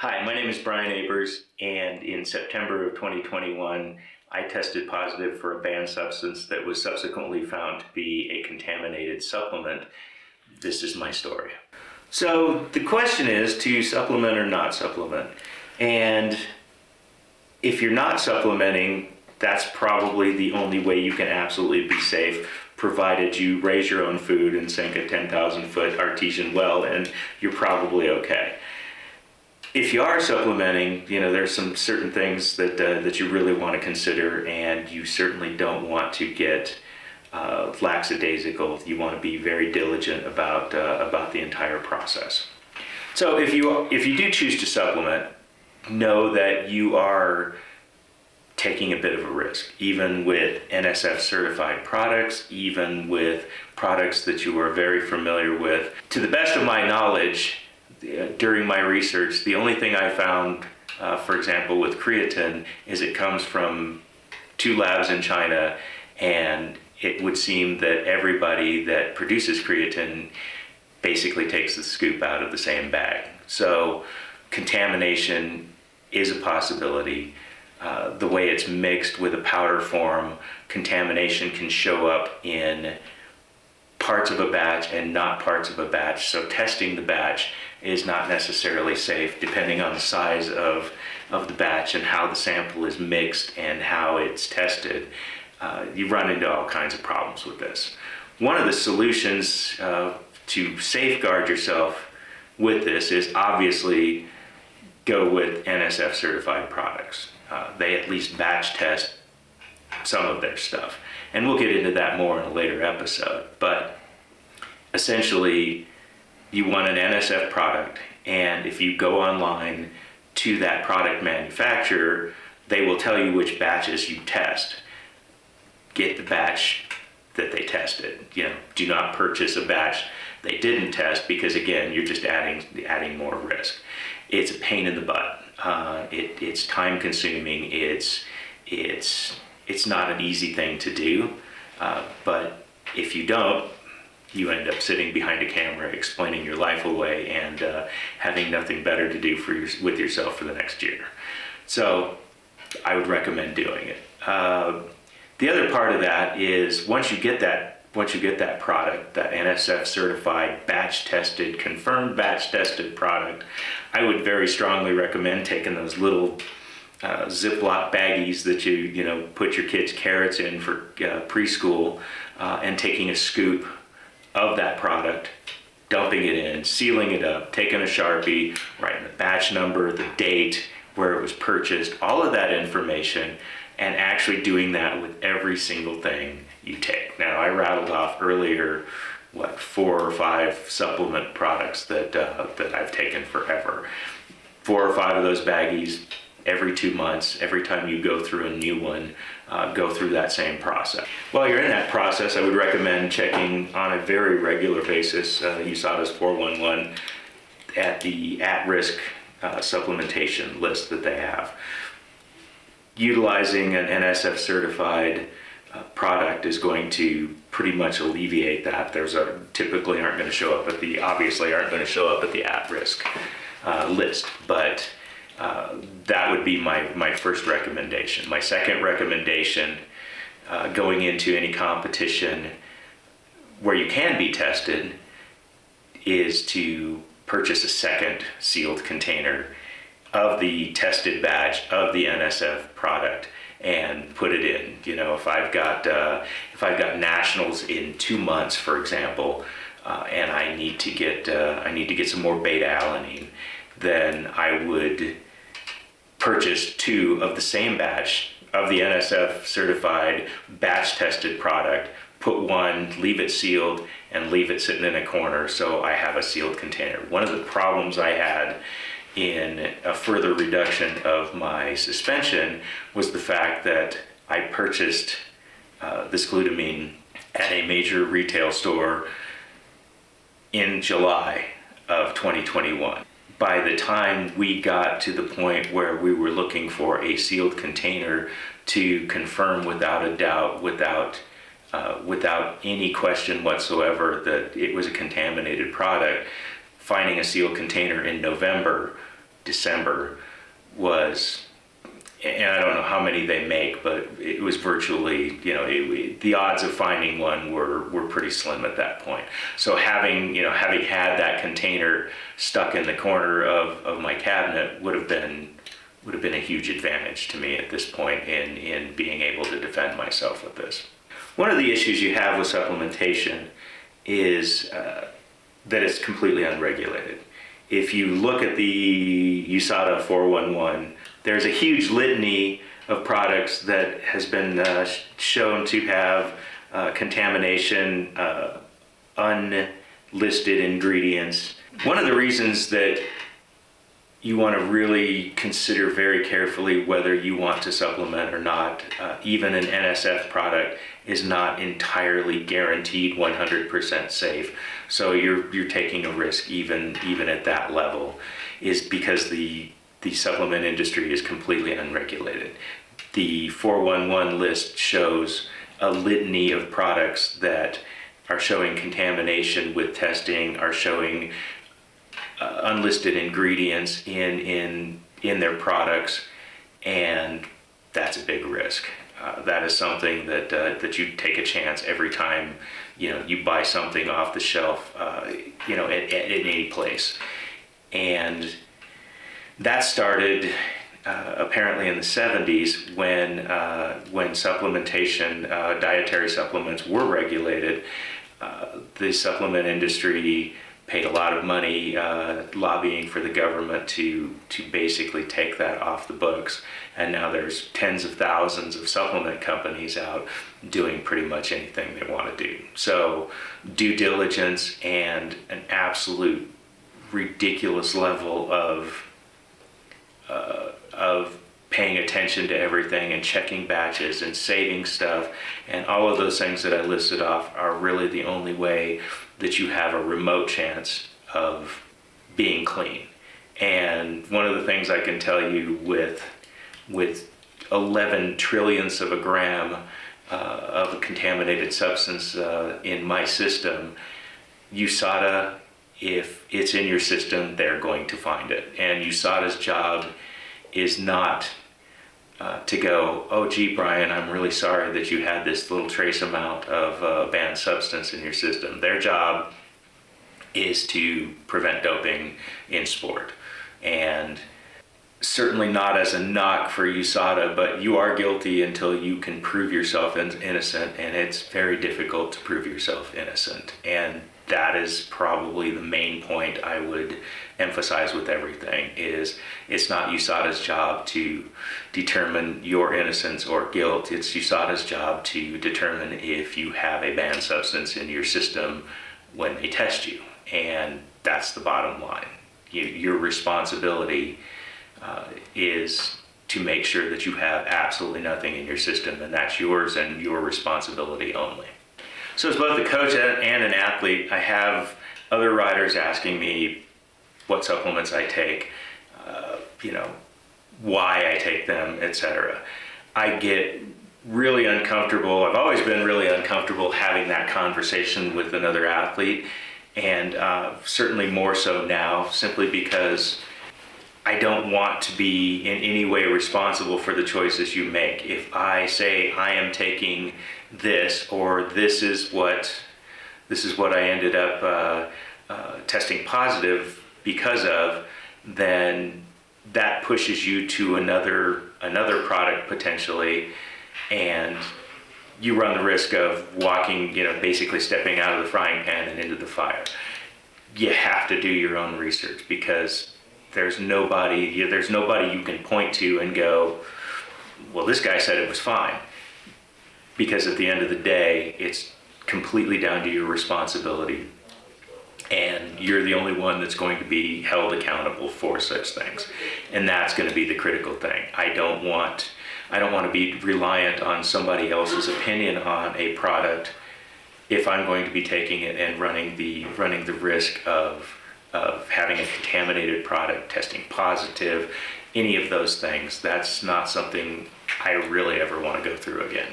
Hi, my name is Brian Abers, and in September of 2021, I tested positive for a banned substance that was subsequently found to be a contaminated supplement. This is my story. So the question is to supplement or not supplement. And if you're not supplementing, that's probably the only way you can absolutely be safe, provided you raise your own food and sink a 10,000-foot artesian well, and you're probably okay. If you are supplementing, there's some certain things that you really want to consider, and you certainly don't want to get lackadaisical. You want to be very diligent about the entire process. So if you do choose to supplement, know that you are taking a bit of a risk, even with NSF certified products, even with products that you are very familiar with. To the best of my knowledge, during my research, the only thing I found, for example, with creatine, is it comes from 2 labs in China, and it would seem that everybody that produces creatine basically takes the scoop out of the same bag. So contamination is a possibility. The way it's mixed with a powder form, contamination can show up in parts of a batch and not parts of a batch. So testing the batch is not necessarily safe, depending on the size of the batch and how the sample is mixed and how it's tested. You run into all kinds of problems with this. One of the solutions to safeguard yourself with this is obviously go with NSF certified products. They at least batch test some of their stuff. And we'll get into that more in a later episode. But essentially, you want an NSF product, and if you go online to that product manufacturer, they will tell you which batches you test. Get the batch that they tested. Do not purchase a batch they didn't test, because again, you're just adding more risk. It's a pain in the butt. It's time consuming. It's not an easy thing to do, but if you don't, you end up sitting behind a camera explaining your life away and having nothing better to do with yourself for the next year. So I would recommend doing it. The other part of that is once you get that product, that NSF certified, batch tested, confirmed batch tested product, I would very strongly recommend taking those little Ziploc baggies that you put your kids' carrots in for preschool, and taking a scoop of that product, dumping it in, sealing it up, taking a Sharpie, writing the batch number, the date, where it was purchased, all of that information, and actually doing that with every single thing you take. Now, I rattled off earlier 4 or 5 supplement products that I've taken forever. 4 or 5 of those baggies every 2 months. Every time you go through a new one, go through that same process. While you're in that process, I would recommend checking on a very regular basis, USADA's 411, at the at-risk supplementation list that they have. Utilizing an NSF certified product is going to pretty much alleviate that. Typically aren't going to show up at the at-risk list, but that would be my first recommendation. My second recommendation, going into any competition where you can be tested, is to purchase a second sealed container of the tested batch of the NSF product and put it in. If I've got nationals in 2 months, for example, and I need to get some more beta alanine, then I would purchase 2 of the same batch of the NSF certified batch tested product, put 1, leave it sealed, and leave it sitting in a corner so I have a sealed container. One of the problems I had in a further reduction of my suspension was the fact that I purchased this glutamine at a major retail store in July of 2021. By the time we got to the point where we were looking for a sealed container to confirm without a doubt, without any question whatsoever, that it was a contaminated product, finding a sealed container in November December was, and I don't know how many they make, but it was virtually, the odds of finding one were pretty slim at that point. So having had that container stuck in the corner of my cabinet would have been a huge advantage to me at this point in being able to defend myself with this. One of the issues you have with supplementation is that it's completely unregulated. If you look at the USADA 411, there's a huge litany of products that has been shown to have contamination, unlisted ingredients. One of the reasons that you want to really consider very carefully whether you want to supplement or not, even an NSF product is not entirely guaranteed 100% safe. So you're taking a risk even at that level, is because the supplement industry is completely unregulated. The 411 list shows a litany of products that are showing contamination with testing, are showing unlisted ingredients in their products, and that's a big risk. That is something that you take a chance every time you buy something off the shelf, at any place. And that started apparently in the 70s when supplementation, dietary supplements were regulated. The supplement industry paid a lot of money lobbying for the government to basically take that off the books. And now there's tens of thousands of supplement companies out doing pretty much anything they want to do. So due diligence and an absolute ridiculous level of paying attention to everything and checking batches and saving stuff and all of those things that I listed off are really the only way that you have a remote chance of being clean. And one of the things I can tell you with 11 trillionths of a gram of a contaminated substance in my system, USADA, if it's in your system, they're going to find it. And USADA's job is not to go, oh gee, Brian, I'm really sorry that you had this little trace amount of banned substance in your system. Their job is to prevent doping in sport. And certainly not as a knock for USADA, but you are guilty until you can prove yourself innocent, and it's very difficult to prove yourself innocent. And that is probably the main point I would emphasize with everything, is it's not USADA's job to determine your innocence or guilt. It's USADA's job to determine if you have a banned substance in your system when they test you. And that's the bottom line. Your responsibility is to make sure that you have absolutely nothing in your system, and that's yours and your responsibility only. So as both a coach and an athlete, I have other riders asking me what supplements I take, why I take them, etc. I get really uncomfortable. I've always been really uncomfortable having that conversation with another athlete, and certainly more so now, simply because I don't want to be in any way responsible for the choices you make. If I say I am taking this, or this is what I ended up testing positive because of, then that pushes you to another product potentially, and you run the risk of walking, basically stepping out of the frying pan and into the fire. You have to do your own research, because there's nobody you can point to and go, well, this guy said it was fine. Because at the end of the day, it's completely down to your responsibility, and you're the only one that's going to be held accountable for such things. And that's going to be the critical thing. I don't want to be reliant on somebody else's opinion on a product if I'm going to be taking it and running the risk of having a contaminated product, testing positive, any of those things. That's not something I really ever want to go through again.